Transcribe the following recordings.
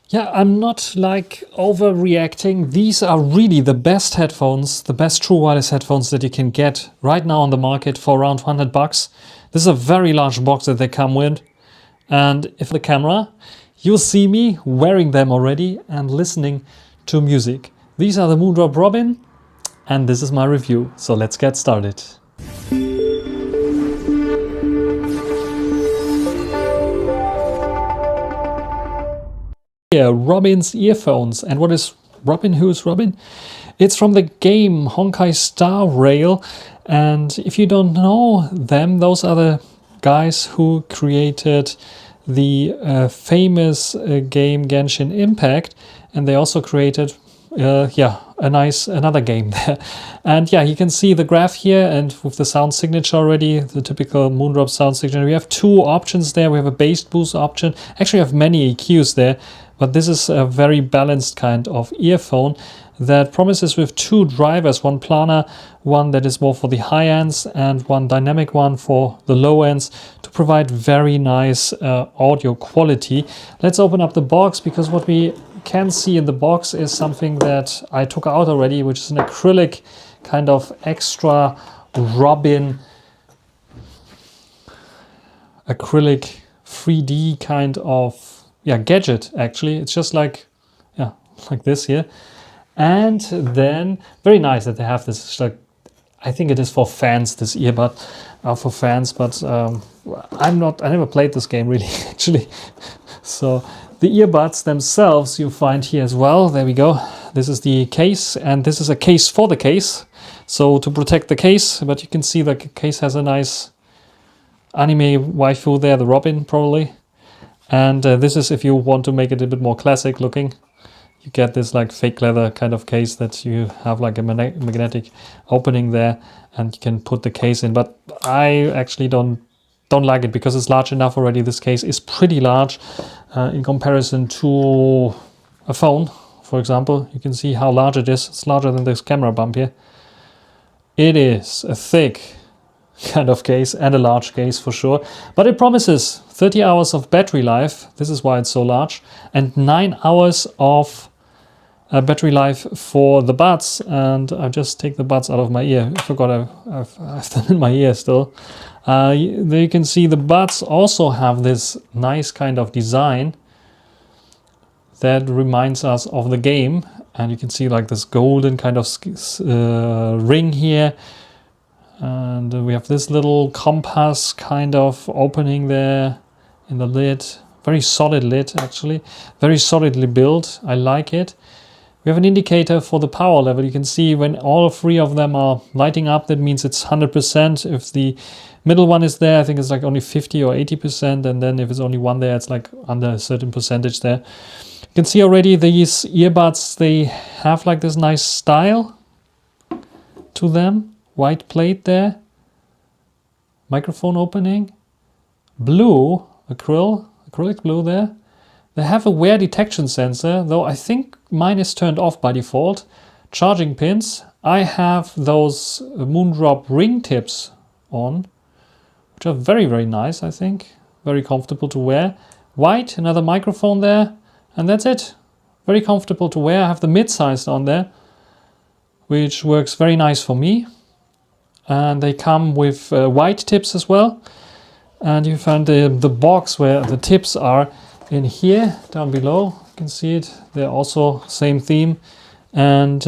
Yeah, I'm not like overreacting. These are really the best headphones, the best true wireless headphones that you can get right now on the market for around 100 bucks. This is a very large box that they come with. And if the camera, you'll see me wearing them already and listening to music. These are the Moondrop Robin, and this is my review. So let's get started. Here, Robin's earphones. And what is Robin? Who is Robin? It's from the game Honkai Star Rail. And if you don't know them, those are the guys who created the famous game Genshin Impact. And they also created another game there. And yeah, you can see the graph here, and with the sound signature already, the typical Moondrop sound signature. We have two options there. We have a bass boost option. Actually, we have many EQs there, but this is a very balanced kind of earphone that promises with two drivers, one planar, one that is more for the high ends, and one dynamic one for the low ends, to provide very nice audio quality. Let's open up the box, because what we can see in the box is something that I took out already, which is an acrylic kind of extra Robin acrylic 3D kind of gadget. Actually, it's just like this here. And then very nice that they have this, like, I think it is for fans, this earbud for fans, but I never played this game really actually. So the earbuds themselves you find here as well. There we go. This is the case, and this is a case for the case, so to protect the case. But you can see the case has a nice anime waifu there, the Robin probably. And this is if you want to make it a bit more classic looking. You get this like fake leather kind of case that you have like a magnetic opening there, and you can put the case in. But I actually don't like it because it's large enough already. This case is pretty large in comparison to a phone, for example. You can see how large it is. It's larger than this camera bump here. It is a thick kind of case and a large case for sure, but it promises 30 hours of battery life. This is why it's so large, and 9 hours of battery life for the buds. And I just take the buds out of my ear. I forgot I've them in my ear still. There you can see the buds also have this nice kind of design that reminds us of the game, and you can see like this golden kind of ring here, and we have this little compass kind of opening there in the lid. Very solid lid, actually, very solidly built. I like it. We have an indicator for the power level. You can see when all three of them are lighting up, that means it's 100%. If the middle one is there, I think it's like only 50 or 80%. And then if it's only one there, it's like under a certain percentage there. You can see already these earbuds, they have like this nice style to them. White plate there. Microphone opening. Blue, acrylic blue there. They have a wear detection sensor, though I think mine is turned off by default. Charging pins. I have those Moondrop ring tips on, which are very, very nice, I think. Very comfortable to wear. White, another microphone there, and that's it. Very comfortable to wear. I have the mid-sized on there, which works very nice for me. And they come with white tips as well. And you find the box where the tips are in here, down below. You can see it. They're also same theme. And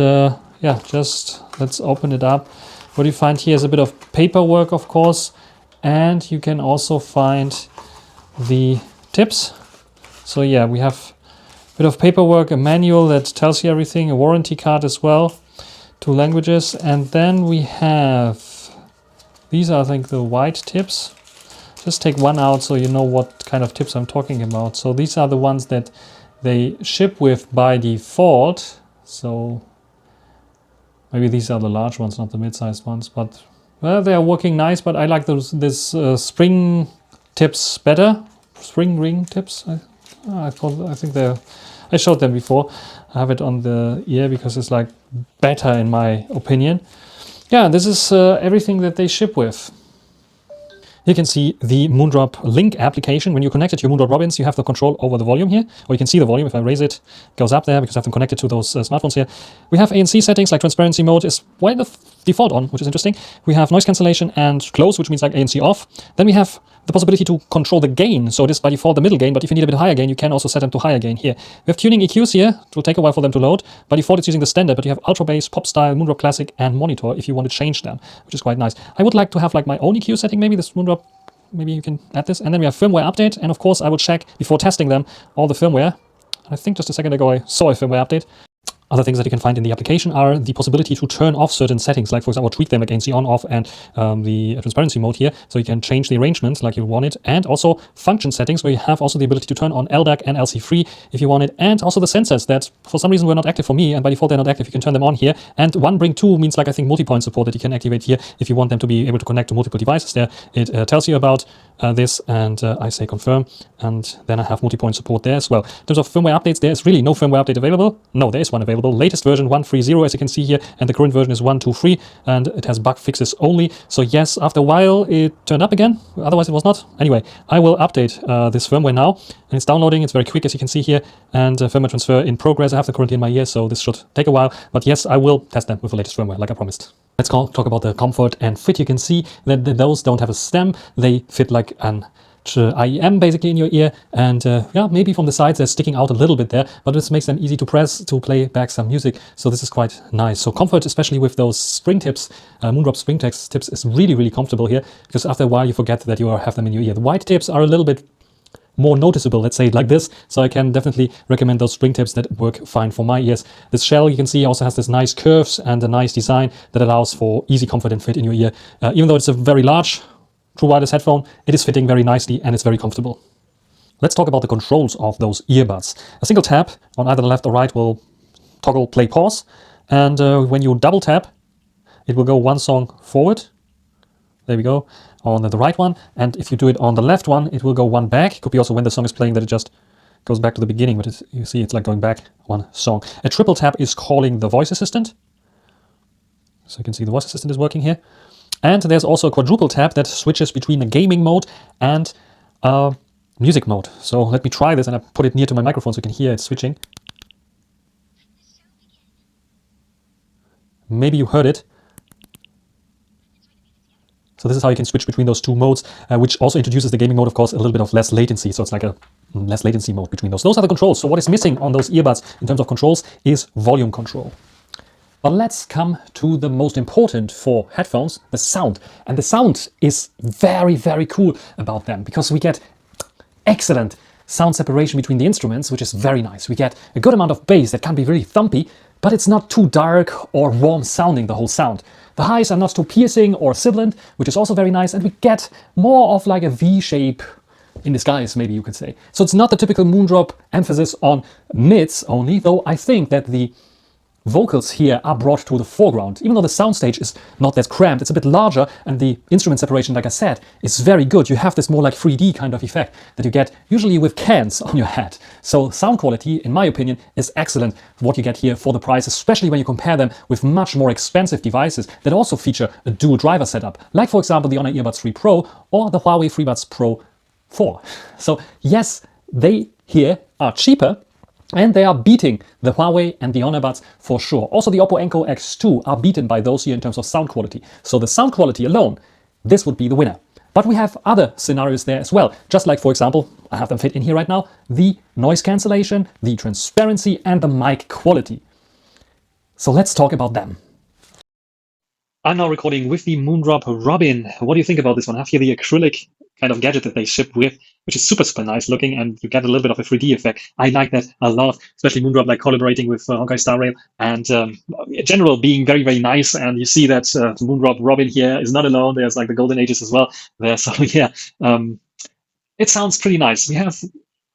just let's open it up. What you find here is a bit of paperwork, of course. And you can also find the tips. So yeah, we have a bit of paperwork, a manual that tells you everything, a warranty card as well, 2 languages. And then we have, these are I think the white tips. Just take one out so you know what kind of tips I'm talking about. So these are the ones that they ship with by default. So maybe these are the large ones, not the mid-sized ones. But well, they are working nice. But I like this spring tips better. Spring ring tips. I think I showed them before. I have it on the ear because it's like better in my opinion. Yeah, this is everything that they ship with. You can see the Moondrop Link application. When you connect it to your Moondrop Robins, you have the control over the volume here, or you can see the volume. If I raise it, it goes up there because I have them connected to those smartphones here. We have ANC settings, like transparency mode is by the default on, which is interesting. We have noise cancellation and close, which means like ANC off. Then we have the possibility to control the gain. So it is by default the middle gain, but if you need a bit higher gain, you can also set them to higher gain here. We have tuning EQs here. It will take a while for them to load. By default, it's using the standard, but you have Ultra Bass, Pop Style, Moondrop Classic, and Monitor if you want to change them, which is quite nice. I would like to have like my own EQ setting, maybe this Moondrop. Maybe you can add this. And then we have firmware update. And of course, I will check before testing them all the firmware. I think just a second ago I saw a firmware update. Other things that you can find in the application are the possibility to turn off certain settings, like for example tweak them against the on, off, and the transparency mode here, so you can change the arrangements like you want it, and also function settings where you have also the ability to turn on LDAC and LC3 if you want it, and also the sensors that for some reason were not active for me, and by default they're not active. You can turn them on here, and one bring two means like I think multi-point support that you can activate here if you want them to be able to connect to multiple devices there. It tells you about this, and I say confirm, and then I have multi-point support there as well. In terms of firmware updates, there is really no firmware update available. No, there is one available. Latest version 1.3.0 as you can see here, and the current version is 1.2.3, and it has bug fixes only. So yes, after a while it turned up again, otherwise it was not. Anyway, I will update this firmware now, and it's downloading. It's very quick as you can see here, and firmware transfer in progress. I have the currently in my ear, so this should take a while, but yes, I will test them with the latest firmware like I promised. Let's talk about the comfort and fit. You can see that those don't have a stem. They fit like an IEM basically in your ear, and yeah, maybe from the sides they're sticking out a little bit there, but this makes them easy to press to play back some music, so this is quite nice. So comfort, especially with those spring tips, Moondrop spring tips, is really comfortable here, because after a while you forget that you have them in your ear. The white tips are a little bit more noticeable, let's say it like this, so I can definitely recommend those spring tips that work fine for my ears. This shell, you can see, also has this nice curves and a nice design that allows for easy comfort and fit in your ear. Even though it's a very large true wireless headphone, it is fitting very nicely and it's very comfortable. Let's talk about the controls of those earbuds. A single tap on either the left or right will toggle play pause, and when you double tap, it will go one song forward. There we go, on the right one, and if you do it on the left one, it will go one back. It could be also when the song is playing that it just goes back to the beginning, but you see it's like going back one song. A triple tap is calling the voice assistant. So you can see the voice assistant is working here. And there's also a quadruple tap that switches between a gaming mode and music mode. So let me try this, and I put it near to my microphone so you can hear it switching. Maybe you heard it. So this is how you can switch between those two modes, which also introduces the gaming mode, of course, a little bit of less latency. So it's like a less latency mode between those. Those are the controls. So what is missing on those earbuds in terms of controls is volume control. But let's come to the most important for headphones, the sound. And the sound is very cool about them, because we get excellent sound separation between the instruments, which is very nice. We get a good amount of bass that can be really thumpy, but it's not too dark or warm sounding, the whole sound. The highs are not too piercing or sibilant, which is also very nice, and we get more of like a V shape in disguise, maybe you could say. So it's not the typical Moondrop emphasis on mids only, though I think that the vocals here are brought to the foreground. Even though the soundstage is not that cramped, it's a bit larger, and the instrument separation, like I said, is very good. You have this more like 3D kind of effect that you get usually with cans on your head. So sound quality, in my opinion, is excellent for what you get here for the price, especially when you compare them with much more expensive devices that also feature a dual driver setup, like for example the Honor Earbuds 3 Pro or the Huawei FreeBuds Pro 4. So yes, they here are cheaper, and they are beating the Huawei and the Honor Buds for sure. Also the Oppo Enco X2 are beaten by those here in terms of sound quality. So the sound quality alone, this would be the winner. But we have other scenarios there as well. Just like, for example, I have them fit in here right now, the noise cancellation, the transparency, and the mic quality. So let's talk about them. I'm now recording with the Moondrop Robin. What do you think about this one? I have here the acrylic kind of gadget that they ship with, which is super nice looking, and you get a little bit of a 3D effect. I like that a lot, especially Moondrop like collaborating with Honkai Star Rail, and in general being very nice. And you see that Moondrop Robin here is not alone. There's like the Golden Ages as well there. So yeah, it sounds pretty nice. We have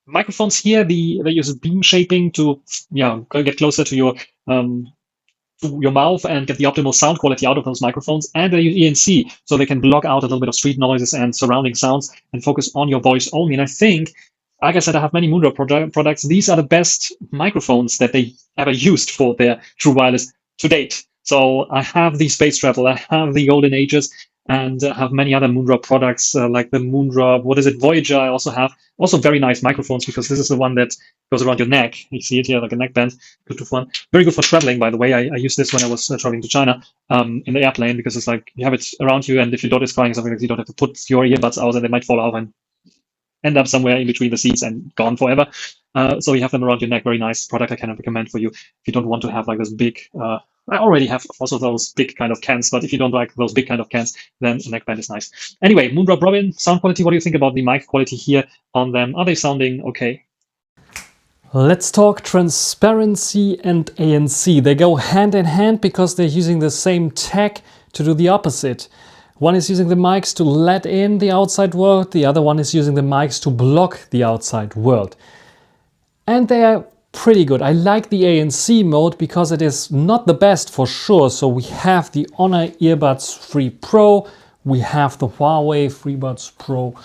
microphones here. They use beam shaping to get closer to your mouth and get the optimal sound quality out of those microphones, and they use ANC, so they can block out a little bit of street noises and surrounding sounds and focus on your voice only. And I think, like I said, I have many Moondrop products. These are the best microphones that they ever used for their true wireless to date. So I have the Space Travel, I have the Golden Ages, and have many other Moondrop products like the Moondrop, what is it, Voyager I also have. Also very nice microphones, because this is the one that goes around your neck. You see it here, like a neckband, Bluetooth one. Very good for traveling, by the way. I used this when I was traveling to China in the airplane, because it's like you have it around you, and if your daughter is crying or something, like, you don't have to put your earbuds out and they might fall off and end up somewhere in between the seats and gone forever. So you have them around your neck. Very nice product I can recommend for you if you don't want to have like this big, I already have also those big kind of cans, but if you don't like those big kind of cans, then a neckband is nice. Anyway, Moondrop Robin, sound quality, what do you think about the mic quality here on them? Are they sounding okay? Let's talk transparency and ANC. They go hand in hand because they're using the same tech to do the opposite. One is using the mics to let in the outside world, the other one is using the mics to block the outside world. And they are pretty good. I like the ANC mode because it is not the best for sure. So we have the Honor Earbuds 3 Pro, we have the Huawei FreeBuds Pro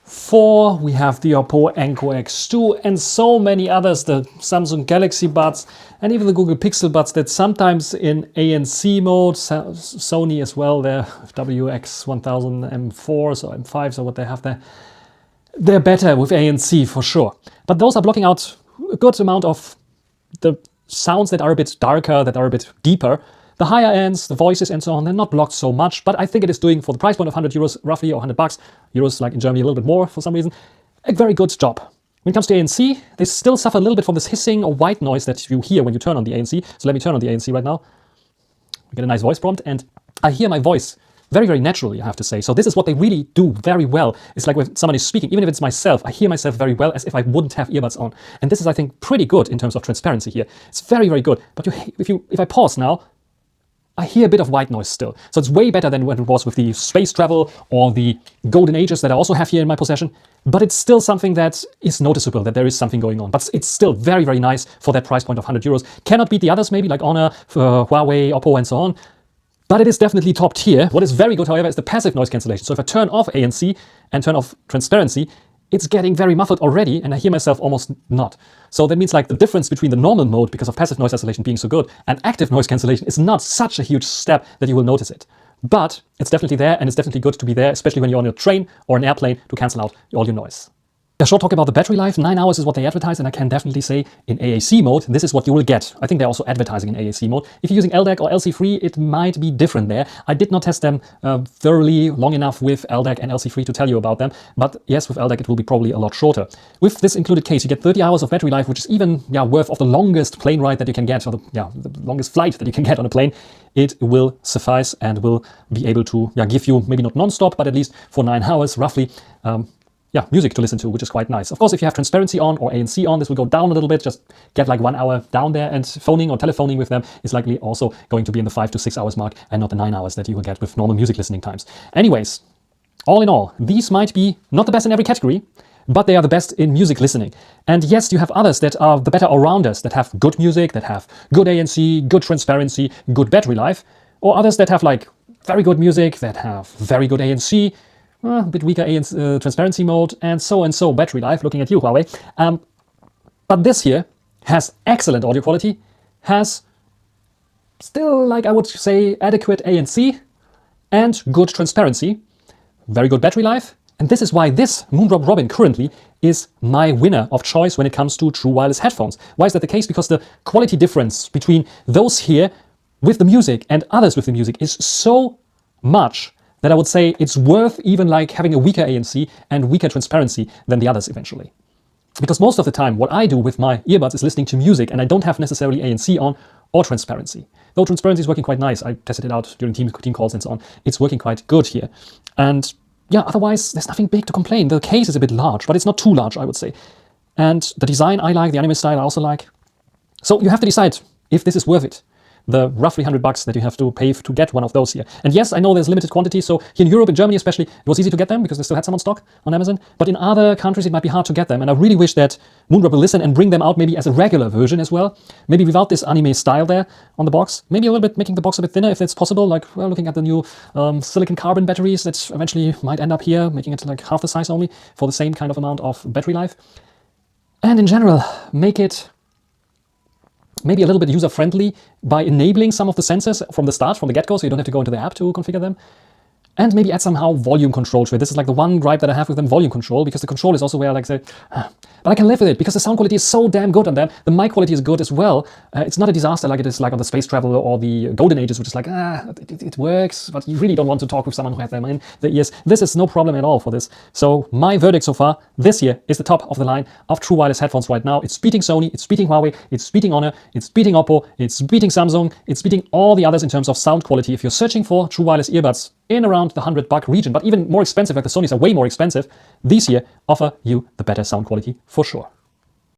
4, we have the Oppo Enco X2 and so many others, the Samsung Galaxy Buds and even the Google Pixel Buds that sometimes in ANC mode, Sony as well, their WX1000 M4s or M5s or what they have there, they're better with ANC for sure. But those are blocking out a good amount of the sounds that are a bit darker, that are a bit deeper. The higher ends, the voices and so on, they're not blocked so much, but I think it is doing, for the price point of 100 euros roughly, or 100 bucks, euros like in Germany a little bit more for some reason, a very good job. When it comes to ANC, they still suffer a little bit from this hissing or white noise that you hear when you turn on the ANC. So let me turn on the ANC right now. We get a nice voice prompt and I hear my voice very, very naturally, I have to say. So this is what they really do very well. It's like when someone is speaking, even if it's myself, I hear myself very well as if I wouldn't have earbuds on. And this is, I think, pretty good in terms of transparency here. It's very, very good. But if I pause now, I hear a bit of white noise still. So it's way better than when it was with the Space Travel or the Golden Ages that I also have here in my possession. But it's still something that is noticeable, that there is something going on. But it's still very, very nice for that price point of 100 euros. Cannot beat the others maybe, like Honor, Huawei, Oppo and so on. But it is definitely top tier. What is very good, however, is the passive noise cancellation. So if I turn off ANC and turn off transparency, it's getting very muffled already, and I hear myself almost not. So that means like the difference between the normal mode, because of passive noise cancellation being so good, and active noise cancellation is not such a huge step that you will notice it. But it's definitely there, and it's definitely good to be there, especially when you're on a train or an airplane, to cancel out all your noise. A short talk about the battery life. 9 hours is what they advertise, and I can definitely say in AAC mode, this is what you will get. I think they're also advertising in AAC mode. If you're using LDAC or LC3, it might be different there. I did not test them thoroughly long enough with LDAC and LC3 to tell you about them, but yes, with LDAC it will be probably a lot shorter. With this included case, you get 30 hours of battery life, which is even worth of the longest plane ride that you can get, or the longest flight that you can get on a plane. It will suffice and will be able to give you, maybe not non-stop, but at least for 9 hours roughly, music to listen to, which is quite nice. Of course, if you have transparency on or ANC on, this will go down a little bit, just get like 1 hour down there, and phoning or telephoning with them is likely also going to be in the 5 to 6 hours mark and not the 9 hours that you will get with normal music listening times. Anyways, all in all, these might be not the best in every category, but they are the best in music listening. And yes, you have others that are the better all-rounders, that have good music, that have good ANC, good transparency, good battery life, or others that have like very good music, that have very good ANC, a bit weaker transparency mode, and so battery life, looking at you, Huawei. But this here has excellent audio quality, has still, like I would say, adequate ANC, and good transparency, very good battery life, and this is why this Moondrop Robin currently is my winner of choice when it comes to true wireless headphones. Why is that the case? Because the quality difference between those here with the music and others with the music is so much that I would say it's worth even like having a weaker ANC and weaker transparency than the others eventually. Because most of the time what I do with my earbuds is listening to music, and I don't have necessarily ANC on or transparency. Though transparency is working quite nice. I tested it out during team calls and so on. It's working quite good here. And otherwise there's nothing big to complain. The case is a bit large, but it's not too large, I would say. And the design I like, the anime style I also like. So you have to decide if this is worth it. The roughly 100 bucks that you have to pay to get one of those here. And yes, I know there's limited quantity, so here in Europe, in Germany especially, it was easy to get them because they still had some on stock on Amazon. But in other countries, it might be hard to get them. And I really wish that Moondrop will listen and bring them out maybe as a regular version as well. Maybe without this anime style there on the box. Maybe a little bit making the box a bit thinner if that's possible. Like, well, looking at the new silicon carbon batteries that eventually might end up here, making it like half the size only for the same kind of amount of battery life. And in general, make it maybe a little bit user-friendly by enabling some of the sensors from the start, from the get-go, so you don't have to go into the app to configure them. and maybe add somehow volume control to it. This is like the one gripe that I have with them, volume control, because the control is also where I like say, but I can live with it because the sound quality is so damn good on them. The mic quality is good as well. It's not a disaster like it is like on the Space Traveler or the Golden Ages, which is like, it works, but you really don't want to talk with someone who has them in the ears. This is no problem at all for this. So my verdict so far, this here is the top of the line of true wireless headphones right now. It's beating Sony, it's beating Huawei, it's beating Honor, it's beating Oppo, it's beating Samsung, it's beating all the others in terms of sound quality. If you're searching for true wireless earbuds in around the $100 region, but even more expensive, like the Sonys are way more expensive, these here offer you the better sound quality for sure.